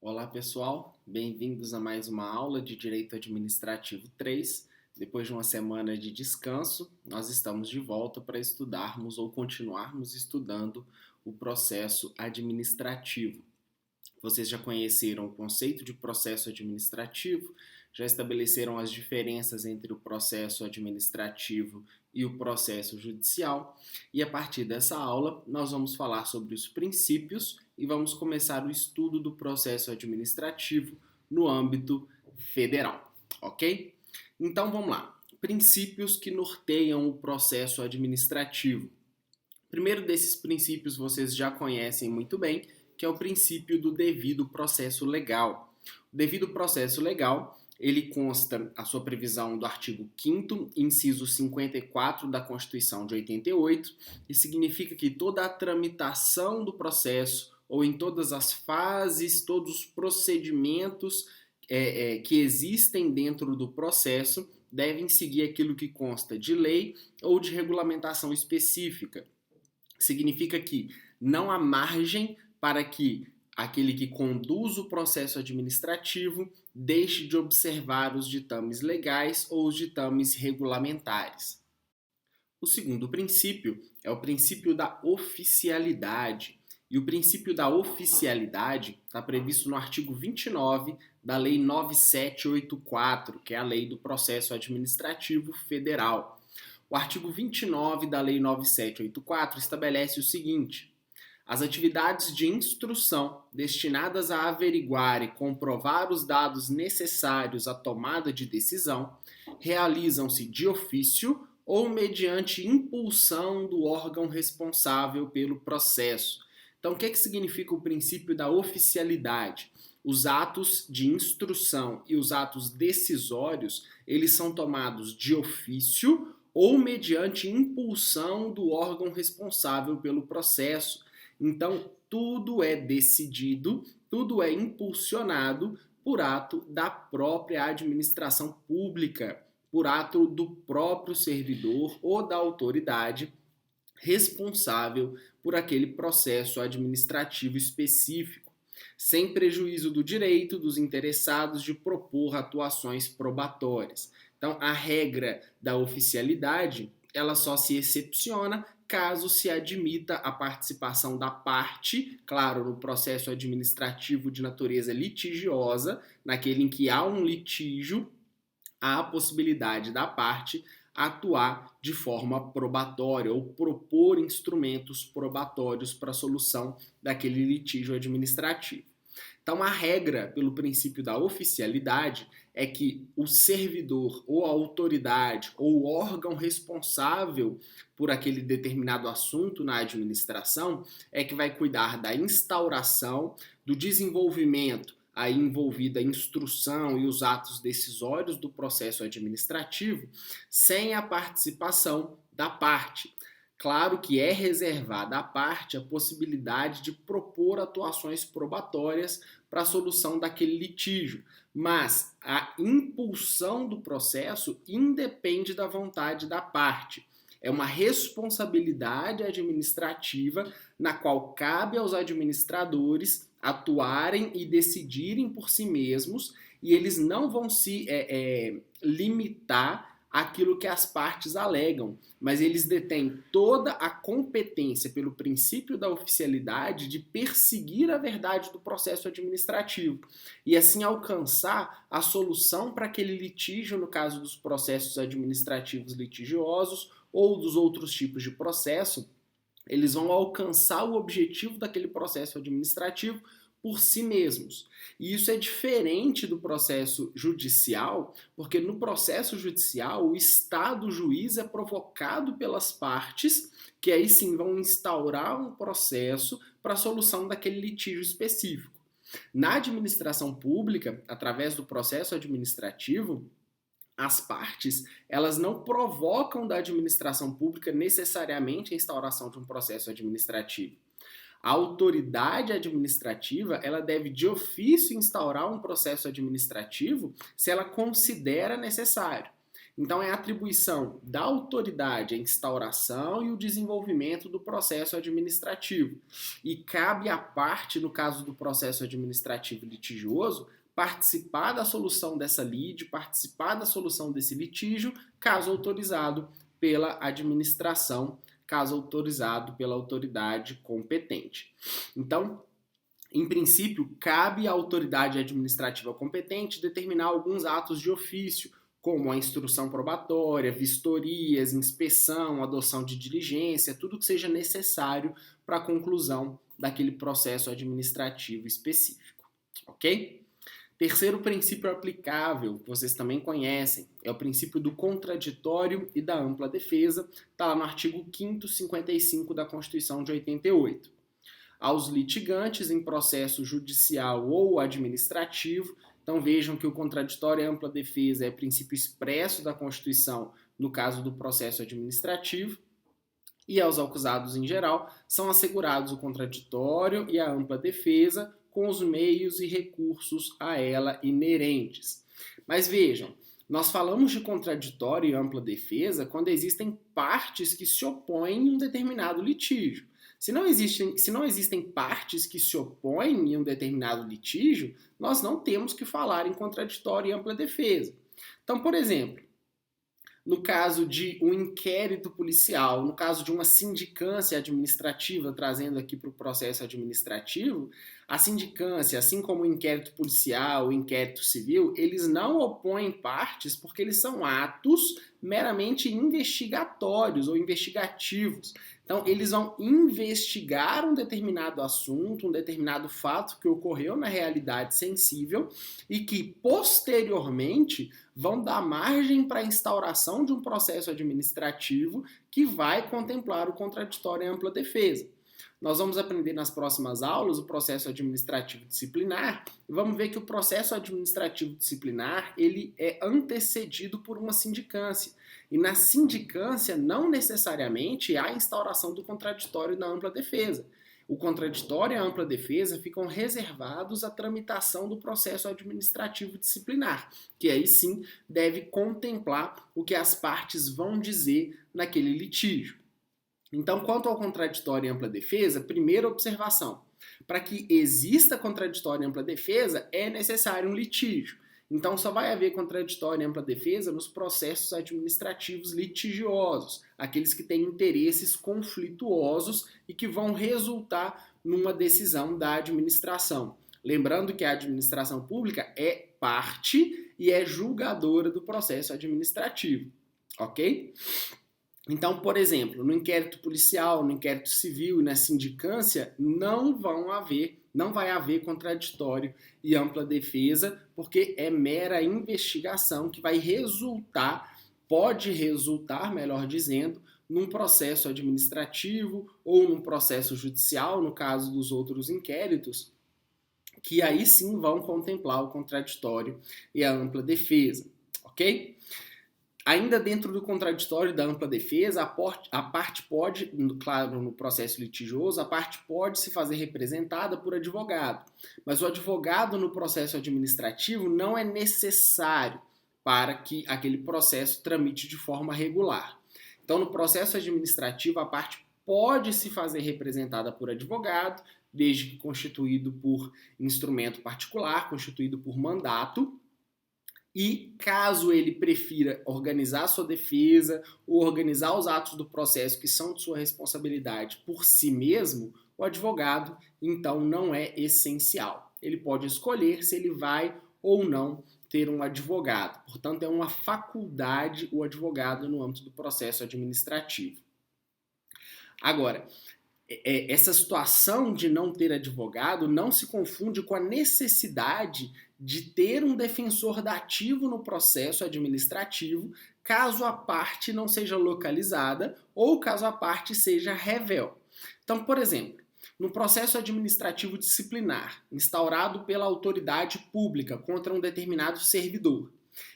Olá pessoal, bem-vindos a mais uma aula de Direito Administrativo 3. Depois de uma semana de descanso, nós estamos de volta para estudarmos ou continuarmos estudando o processo administrativo. Vocês já conheceram o conceito de processo administrativo, já estabeleceram as diferenças entre o processo administrativo e o processo judicial, e a partir dessa aula nós vamos falar sobre os princípios e vamos começar o estudo do processo administrativo no âmbito federal, ok? Então vamos lá. Princípios que norteiam o processo administrativo. O primeiro desses princípios vocês já conhecem muito bem, que é o princípio do devido processo legal. O devido processo legal, ele consta a sua previsão do artigo 5º, inciso 54 da Constituição de 88, e significa que toda a tramitação do processo, ou em todas as fases, todos os procedimentos que existem dentro do processo, devem seguir aquilo que consta de lei ou de regulamentação específica. Significa que não há margem para que aquele que conduz o processo administrativo deixe de observar os ditames legais ou os ditames regulamentares. O segundo princípio é o princípio da oficialidade. E o princípio da oficialidade está previsto no artigo 29 da Lei 9784, que é a Lei do Processo Administrativo Federal. O artigo 29 da Lei 9784 estabelece o seguinte: as atividades de instrução destinadas a averiguar e comprovar os dados necessários à tomada de decisão realizam-se de ofício ou mediante impulsão do órgão responsável pelo processo. Então, o que significa o princípio da oficialidade? Os atos de instrução e os atos decisórios, eles são tomados de ofício ou mediante impulsão do órgão responsável pelo processo. Então, tudo é decidido, tudo é impulsionado por ato da própria administração pública, por ato do próprio servidor ou da autoridade responsável por aquele processo administrativo específico, sem prejuízo do direito dos interessados de propor atuações probatórias. Então, a regra da oficialidade, ela só se excepciona caso se admita a participação da parte, claro, no processo administrativo de natureza litigiosa, naquele em que há um litígio, há a possibilidade da parte atuar de forma probatória ou propor instrumentos probatórios para a solução daquele litígio administrativo. Então, a regra, pelo princípio da oficialidade, é que o servidor ou a autoridade ou o órgão responsável por aquele determinado assunto na administração é que vai cuidar da instauração, do desenvolvimento, aí envolvida a instrução e os atos decisórios do processo administrativo, sem a participação da parte. Claro que é reservada à parte a possibilidade de propor atuações probatórias para a solução daquele litígio, mas a impulsão do processo independe da vontade da parte. É uma responsabilidade administrativa na qual cabe aos administradores atuarem e decidirem por si mesmos, e eles não vão se limitar àquilo que as partes alegam, mas eles detêm toda a competência pelo princípio da oficialidade de perseguir a verdade do processo administrativo e assim alcançar a solução para aquele litígio, no caso dos processos administrativos litigiosos ou dos outros tipos de processo. Eles vão alcançar o objetivo daquele processo administrativo por si mesmos. E isso é diferente do processo judicial, porque no processo judicial o Estado juiz é provocado pelas partes, que aí sim vão instaurar um processo para a solução daquele litígio específico. Na administração pública, através do processo administrativo, as partes, elas não provocam da administração pública necessariamente a instauração de um processo administrativo. A autoridade administrativa, ela deve de ofício instaurar um processo administrativo se ela considera necessário. Então, é atribuição da autoridade a instauração e o desenvolvimento do processo administrativo. E cabe à parte, no caso do processo administrativo litigioso, participar da solução dessa lide, participar da solução desse litígio, caso autorizado pela administração, caso autorizado pela autoridade competente. Então, em princípio, cabe à autoridade administrativa competente determinar alguns atos de ofício, como a instrução probatória, vistorias, inspeção, adoção de diligência, tudo que seja necessário para a conclusão daquele processo administrativo específico, ok? Terceiro princípio aplicável, que vocês também conhecem, é o princípio do contraditório e da ampla defesa, está lá no artigo 5º, 55 da Constituição de 88. Aos litigantes em processo judicial ou administrativo, então vejam que o contraditório e a ampla defesa é princípio expresso da Constituição no caso do processo administrativo, e aos acusados em geral são assegurados o contraditório e a ampla defesa com os meios e recursos a ela inerentes. Mas vejam, nós falamos de contraditório e ampla defesa quando existem partes que se opõem em um determinado litígio. Se não existem partes que se opõem em um determinado litígio, nós não temos que falar em contraditório e ampla defesa. Então, por exemplo, no caso de um inquérito policial, no caso de uma sindicância administrativa, trazendo aqui para o processo administrativo, a sindicância, assim como o inquérito policial, o inquérito civil, eles não opõem partes porque eles são atos meramente investigatórios ou investigativos. Então, eles vão investigar um determinado assunto, um determinado fato que ocorreu na realidade sensível e que, posteriormente, vão dar margem para a instauração de um processo administrativo que vai contemplar o contraditório e a ampla defesa. Nós vamos aprender nas próximas aulas o processo administrativo disciplinar e vamos ver que o processo administrativo disciplinar ele é antecedido por uma sindicância. E na sindicância não necessariamente há instauração do contraditório e da ampla defesa. O contraditório e a ampla defesa ficam reservados à tramitação do processo administrativo disciplinar, que aí sim deve contemplar o que as partes vão dizer naquele litígio. Então, quanto ao contraditório e ampla defesa, primeira observação: para que exista contraditório e ampla defesa, é necessário um litígio. Então, só vai haver contraditório e ampla defesa nos processos administrativos litigiosos, aqueles que têm interesses conflituosos e que vão resultar numa decisão da administração. Lembrando que a administração pública é parte e é julgadora do processo administrativo, ok? Então, por exemplo, no inquérito policial, no inquérito civil e na sindicância, não vai haver contraditório e ampla defesa, porque é mera investigação que vai pode resultar, melhor dizendo, num processo administrativo ou num processo judicial, no caso dos outros inquéritos, que aí sim vão contemplar o contraditório e a ampla defesa, ok? Ainda dentro do contraditório da ampla defesa, a parte pode, claro, no processo litigioso, a parte pode se fazer representada por advogado. Mas o advogado no processo administrativo não é necessário para que aquele processo tramite de forma regular. Então, no processo administrativo, a parte pode se fazer representada por advogado, desde que constituído por instrumento particular, constituído por mandato. E caso ele prefira organizar sua defesa ou organizar os atos do processo que são de sua responsabilidade por si mesmo, o advogado, então, não é essencial. Ele pode escolher se ele vai ou não ter um advogado. Portanto, é uma faculdade o advogado no âmbito do processo administrativo. Agora, essa situação de não ter advogado não se confunde com a necessidade de ter um defensor dativo no processo administrativo, caso a parte não seja localizada ou caso a parte seja revel. Então, por exemplo, no processo administrativo disciplinar instaurado pela autoridade pública contra um determinado servidor,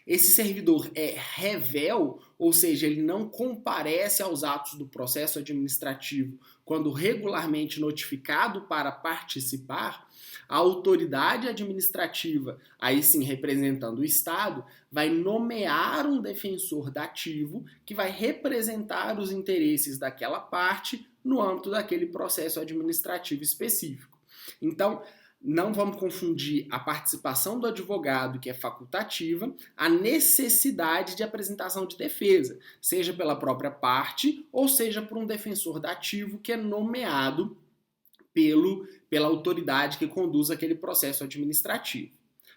Esse servidor é revel, ou seja, ele não comparece aos atos do processo administrativo quando regularmente notificado para participar. A autoridade administrativa, aí sim representando o Estado, vai nomear um defensor dativo que vai representar os interesses daquela parte no âmbito daquele processo administrativo específico. Então, não vamos confundir a participação do advogado, que é facultativa, a necessidade de apresentação de defesa, seja pela própria parte ou seja por um defensor dativo que é nomeado pela autoridade que conduz aquele processo administrativo.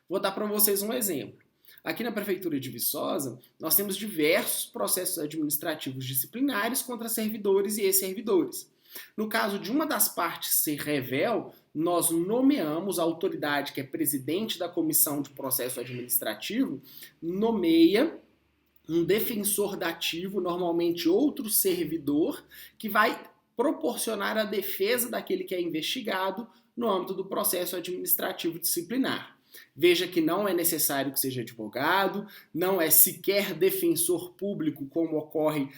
Vou dar para vocês um exemplo. Aqui na Prefeitura de Viçosa, nós temos diversos processos administrativos disciplinares contra servidores e ex-servidores. No caso de uma das partes ser revel, nós nomeamos a autoridade que é presidente da comissão de processo administrativo, nomeia um defensor dativo, normalmente outro servidor, que vai proporcionar a defesa daquele que é investigado no âmbito do processo administrativo disciplinar. Veja que não é necessário que seja advogado, não é sequer defensor público, como ocorre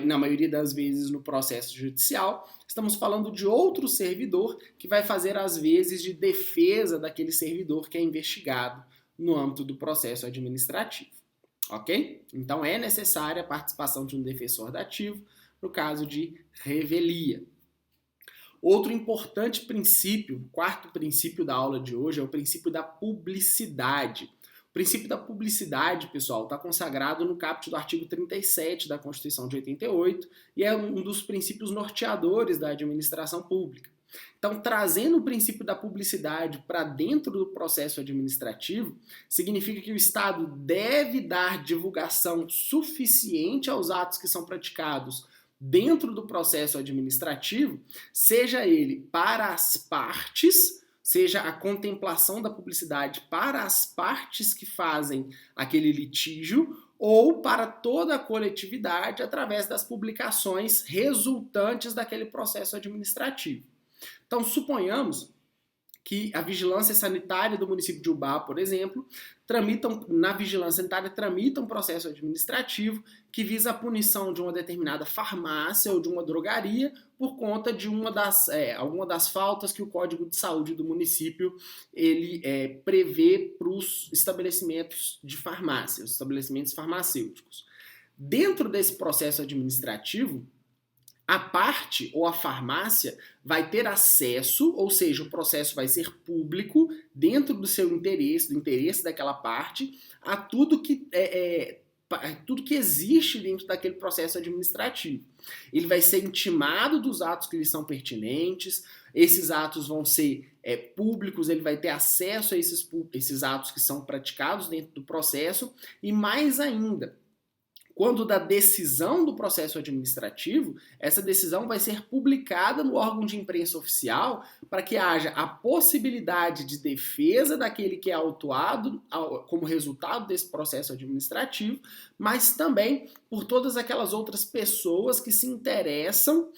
na maioria das vezes no processo judicial. Estamos falando de outro servidor que vai fazer as vezes de defesa daquele servidor que é investigado no âmbito do processo administrativo. Ok? Então é necessária a participação de um defensor dativo no caso de revelia. Outro importante princípio, quarto princípio da aula de hoje, é o princípio da publicidade. O princípio da publicidade, pessoal, está consagrado no caput do artigo 37 da Constituição de 88 e é um dos princípios norteadores da administração pública. Então, trazendo o princípio da publicidade para dentro do processo administrativo, significa que o Estado deve dar divulgação suficiente aos atos que são praticados dentro do processo administrativo, seja ele para as partes, seja a contemplação da publicidade para as partes que fazem aquele litígio, ou para toda a coletividade através das publicações resultantes daquele processo administrativo. Então, suponhamos que a vigilância sanitária do município de Ubá, por exemplo, na vigilância sanitária tramita um processo administrativo que visa a punição de uma determinada farmácia ou de uma drogaria por conta de alguma das faltas que o Código de Saúde do município ele prevê para os estabelecimentos de farmácia, os estabelecimentos farmacêuticos. Dentro desse processo administrativo, a parte ou a farmácia vai ter acesso, ou seja, o processo vai ser público dentro do seu interesse, do interesse daquela parte, a tudo que existe dentro daquele processo administrativo. Ele vai ser intimado dos atos que lhe são pertinentes, esses atos vão ser públicos, ele vai ter acesso a esses atos que são praticados dentro do processo, e mais ainda, quando da decisão do processo administrativo, essa decisão vai ser publicada no órgão de imprensa oficial para que haja a possibilidade de defesa daquele que é autuado como resultado desse processo administrativo, mas também por todas aquelas outras pessoas que se interessam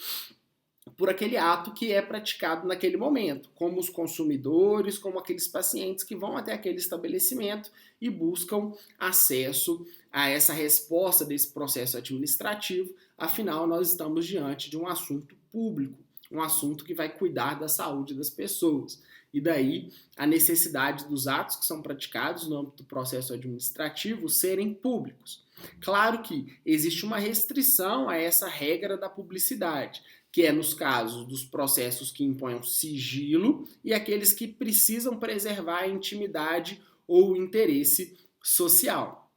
por aquele ato que é praticado naquele momento, como os consumidores, como aqueles pacientes que vão até aquele estabelecimento e buscam acesso a essa resposta desse processo administrativo. Afinal, nós estamos diante de um assunto público, um assunto que vai cuidar da saúde das pessoas. E daí a necessidade dos atos que são praticados no âmbito do processo administrativo serem públicos. Claro que existe uma restrição a essa regra da publicidade, que é nos casos dos processos que imponham sigilo e aqueles que precisam preservar a intimidade ou o interesse social.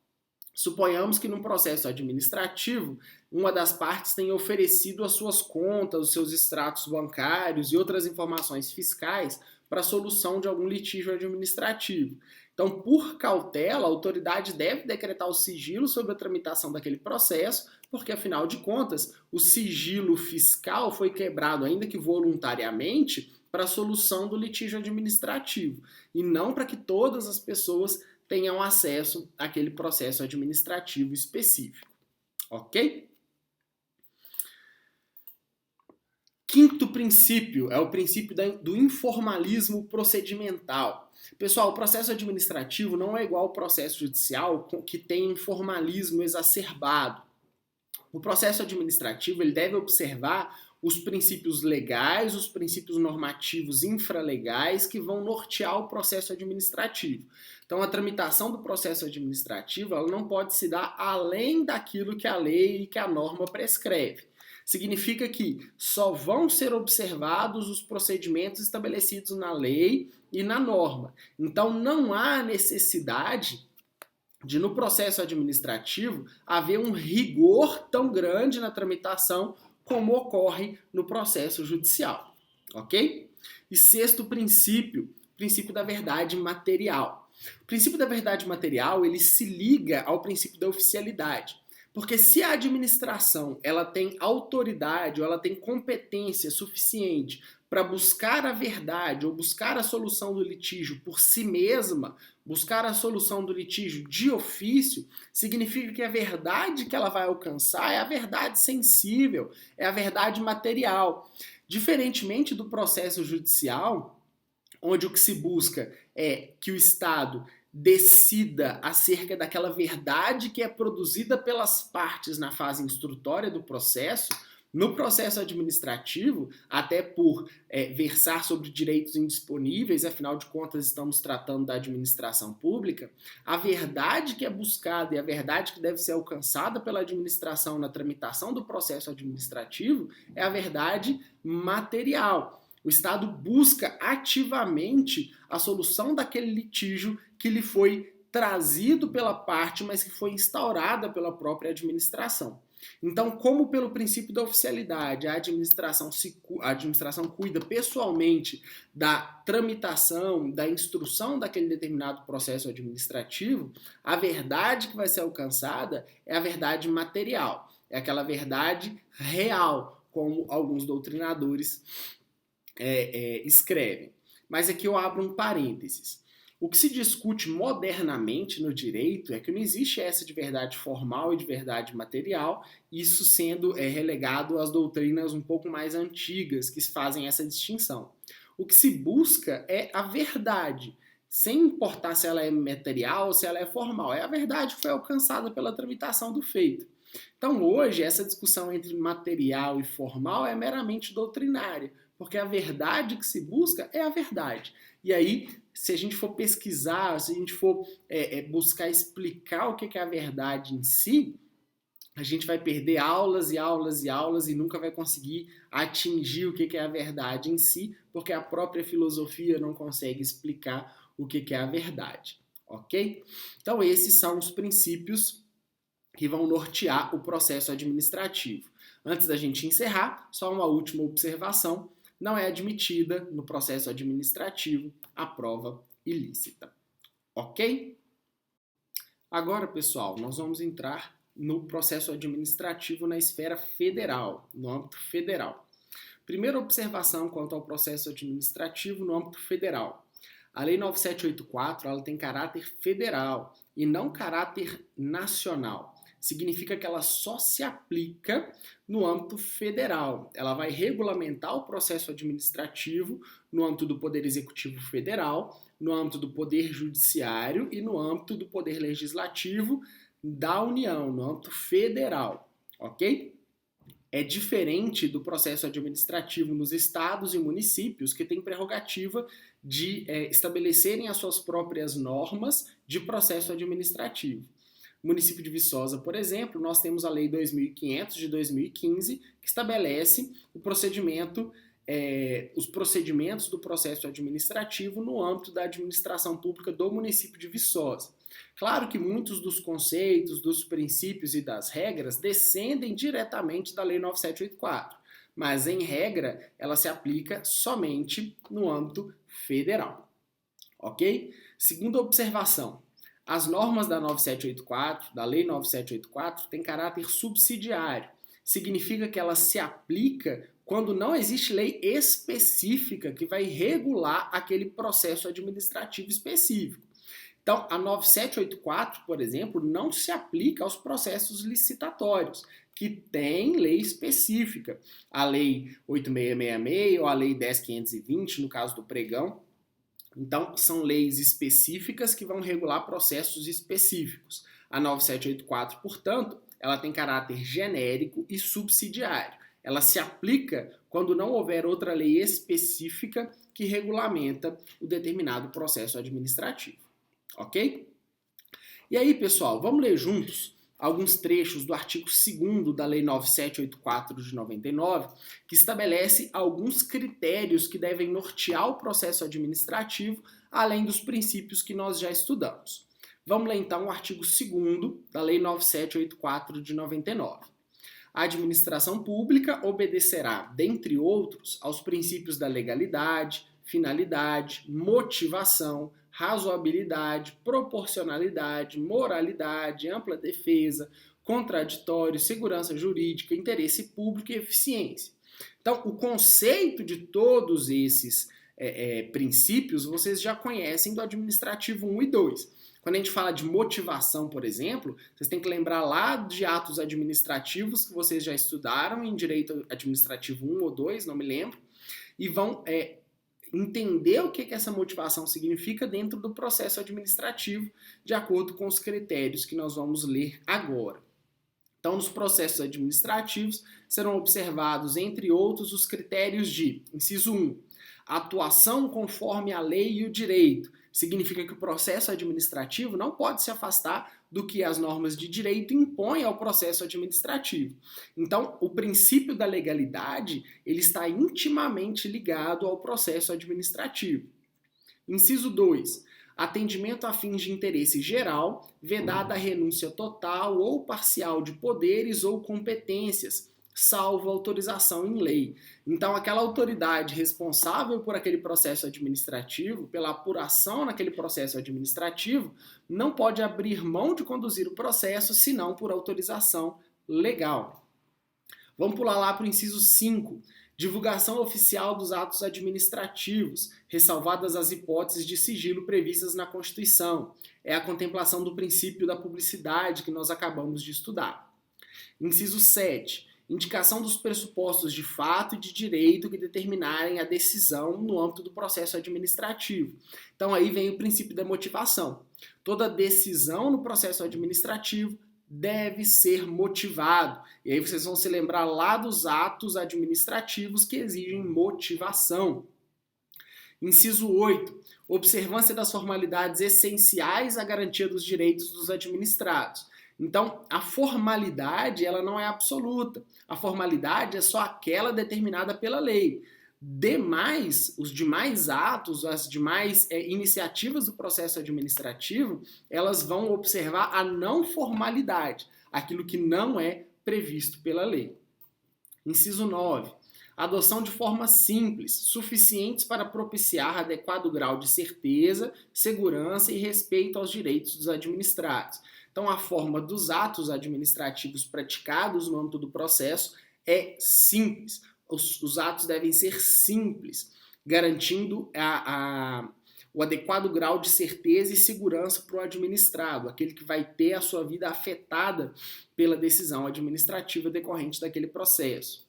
Suponhamos que num processo administrativo, uma das partes tenha oferecido as suas contas, os seus extratos bancários e outras informações fiscais para a solução de algum litígio administrativo. Então, por cautela, a autoridade deve decretar o sigilo sobre a tramitação daquele processo, porque, afinal de contas, o sigilo fiscal foi quebrado, ainda que voluntariamente, para a solução do litígio administrativo, e não para que todas as pessoas tenham acesso àquele processo administrativo específico. Ok? Quinto princípio é o princípio do informalismo procedimental. Pessoal, o processo administrativo não é igual ao processo judicial que tem informalismo exacerbado. O processo administrativo ele deve observar os princípios legais, os princípios normativos infralegais que vão nortear o processo administrativo. Então, a tramitação do processo administrativo ela não pode se dar além daquilo que a lei e que a norma prescreve. Significa que só vão ser observados os procedimentos estabelecidos na lei e na norma. Então, não há necessidade de, no processo administrativo, haver um rigor tão grande na tramitação como ocorre no processo judicial, ok? E sexto princípio, princípio da verdade material. O princípio da verdade material, ele se liga ao princípio da oficialidade. Porque se a administração ela tem autoridade ou ela tem competência suficiente para buscar a verdade ou buscar a solução do litígio por si mesma, buscar a solução do litígio de ofício, significa que a verdade que ela vai alcançar é a verdade sensível, é a verdade material. Diferentemente do processo judicial, onde o que se busca é que o Estado decida acerca daquela verdade que é produzida pelas partes na fase instrutória do processo, no processo administrativo, até por versar sobre direitos indisponíveis, afinal de contas estamos tratando da administração pública, a verdade que é buscada e a verdade que deve ser alcançada pela administração na tramitação do processo administrativo é a verdade material. O Estado busca ativamente a solução daquele litígio que lhe foi trazido pela parte, mas que foi instaurada pela própria administração. Então, como pelo princípio da oficialidade, a administração cuida pessoalmente da tramitação, da instrução daquele determinado processo administrativo, a verdade que vai ser alcançada é a verdade material, é aquela verdade real, como alguns doutrinadores escrevem. Mas aqui eu abro um parênteses. O que se discute modernamente no direito é que não existe essa de verdade formal e de verdade material, isso sendo relegado às doutrinas um pouco mais antigas que fazem essa distinção. O que se busca é a verdade, sem importar se ela é material ou se ela é formal. É a verdade que foi alcançada pela tramitação do feito. Então hoje essa discussão entre material e formal é meramente doutrinária, porque a verdade que se busca é a verdade. E aí, se a gente for pesquisar, se a gente for buscar explicar o que é a verdade em si, a gente vai perder aulas e aulas e aulas e nunca vai conseguir atingir o que é a verdade em si, porque a própria filosofia não consegue explicar o que é a verdade, ok? Então esses são os princípios que vão nortear o processo administrativo. Antes da gente encerrar, só uma última observação. Não é admitida no processo administrativo a prova ilícita. Ok? Agora, pessoal, nós vamos entrar no processo administrativo na esfera federal, no âmbito federal. Primeira observação quanto ao processo administrativo no âmbito federal. A Lei 9784 ela tem caráter federal e não caráter nacional. Significa que ela só se aplica no âmbito federal. Ela vai regulamentar o processo administrativo no âmbito do Poder Executivo Federal, no âmbito do Poder Judiciário e no âmbito do Poder Legislativo da União, no âmbito federal, ok? É diferente do processo administrativo nos estados e municípios, que tem prerrogativa de estabelecerem as suas próprias normas de processo administrativo. No município de Viçosa, por exemplo, nós temos a Lei 2500 de 2015, que estabelece o procedimento, os procedimentos do processo administrativo no âmbito da administração pública do município de Viçosa. Claro que muitos dos conceitos, dos princípios e das regras descendem diretamente da Lei 9784, mas em regra ela se aplica somente no âmbito federal, ok? Segunda observação. As normas da 9784, da Lei 9784, têm caráter subsidiário. Significa que ela se aplica quando não existe lei específica que vai regular aquele processo administrativo específico. Então, a 9784, por exemplo, não se aplica aos processos licitatórios, que tem lei específica. A lei 8666 ou a lei 10520, no caso do pregão. Então, são leis específicas que vão regular processos específicos. A 9784, portanto, ela tem caráter genérico e subsidiário. Ela se aplica quando não houver outra lei específica que regulamenta o determinado processo administrativo. Ok? E aí, pessoal, vamos ler juntos alguns trechos do artigo 2º da Lei 9784 de 99, que estabelece alguns critérios que devem nortear o processo administrativo, além dos princípios que nós já estudamos. Vamos ler então o artigo 2º da Lei 9784 de 99. A administração pública obedecerá, dentre outros, aos princípios da legalidade, finalidade, motivação, razoabilidade, proporcionalidade, moralidade, ampla defesa, contraditório, segurança jurídica, interesse público e eficiência. Então, o conceito de todos esses princípios vocês já conhecem do administrativo 1 e 2. Quando a gente fala de motivação, por exemplo, vocês têm que lembrar lá de atos administrativos que vocês já estudaram em direito administrativo 1 ou 2, não me lembro, e vão entender o que essa motivação significa dentro do processo administrativo, de acordo com os critérios que nós vamos ler agora. Então, nos processos administrativos, serão observados, entre outros, os critérios de, inciso 1, atuação conforme a lei e o direito. Significa que o processo administrativo não pode se afastar do que as normas de direito impõem ao processo administrativo. Então, o princípio da legalidade, ele está intimamente ligado ao processo administrativo. Inciso 2. Atendimento a fins de interesse geral, vedada a renúncia total ou parcial de poderes ou competências, salvo autorização em lei. Então, aquela autoridade responsável por aquele processo administrativo, pela apuração naquele processo administrativo, não pode abrir mão de conduzir o processo, senão por autorização legal. Vamos pular lá para o inciso 5. Divulgação oficial dos atos administrativos, ressalvadas as hipóteses de sigilo previstas na Constituição. É a contemplação do princípio da publicidade que nós acabamos de estudar. Inciso 7. Indicação dos pressupostos de fato e de direito que determinarem a decisão no âmbito do processo administrativo. Então aí vem o princípio da motivação. Toda decisão no processo administrativo deve ser motivado. E aí vocês vão se lembrar lá dos atos administrativos que exigem motivação. Inciso 8. Observância das formalidades essenciais à garantia dos direitos dos administrados. Então, a formalidade, ela não é absoluta. A formalidade é só aquela determinada pela lei. Os demais atos, as demais iniciativas do processo administrativo, elas vão observar a não formalidade, aquilo que não é previsto pela lei. Inciso 9. Adoção de formas simples, suficientes para propiciar adequado grau de certeza, segurança e respeito aos direitos dos administrados. Então, a forma dos atos administrativos praticados no âmbito do processo é simples. Os atos devem ser simples, garantindo o adequado grau de certeza e segurança para o administrado, aquele que vai ter a sua vida afetada pela decisão administrativa decorrente daquele processo.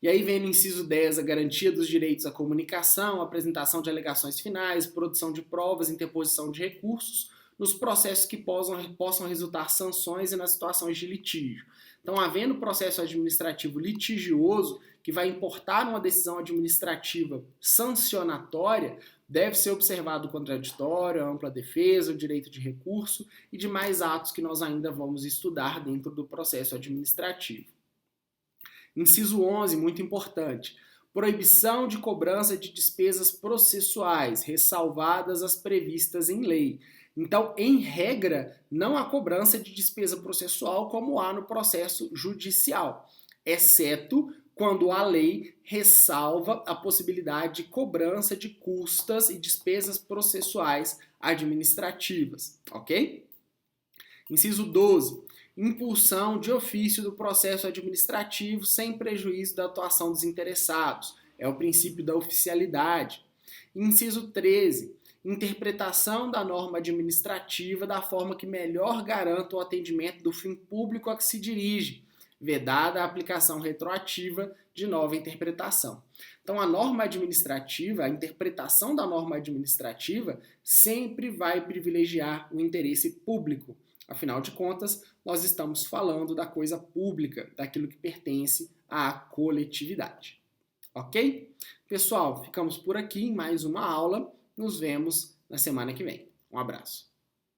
E aí vem no inciso 10 a garantia dos direitos à comunicação, apresentação de alegações finais, produção de provas, interposição de recursos, nos processos que possam resultar sanções e nas situações de litígio. Então, havendo processo administrativo litigioso que vai importar uma decisão administrativa sancionatória, deve ser observado o contraditório, a ampla defesa, o direito de recurso e demais atos que nós ainda vamos estudar dentro do processo administrativo. Inciso 11, muito importante. Proibição de cobrança de despesas processuais, ressalvadas as previstas em lei. Então, em regra, não há cobrança de despesa processual como há no processo judicial, exceto quando a lei ressalva a possibilidade de cobrança de custas e despesas processuais administrativas, ok? Inciso 12. Impulsão de ofício do processo administrativo sem prejuízo da atuação dos interessados. É o princípio da oficialidade. Inciso 13. interpretação da norma administrativa da forma que melhor garanta o atendimento do fim público a que se dirige, vedada a aplicação retroativa de nova interpretação. Então, a norma administrativa, a interpretação da norma administrativa, sempre vai privilegiar o interesse público. Afinal de contas, nós estamos falando da coisa pública, daquilo que pertence à coletividade. Ok? Pessoal, ficamos por aqui em mais uma aula. Nos vemos na semana que vem. Um abraço.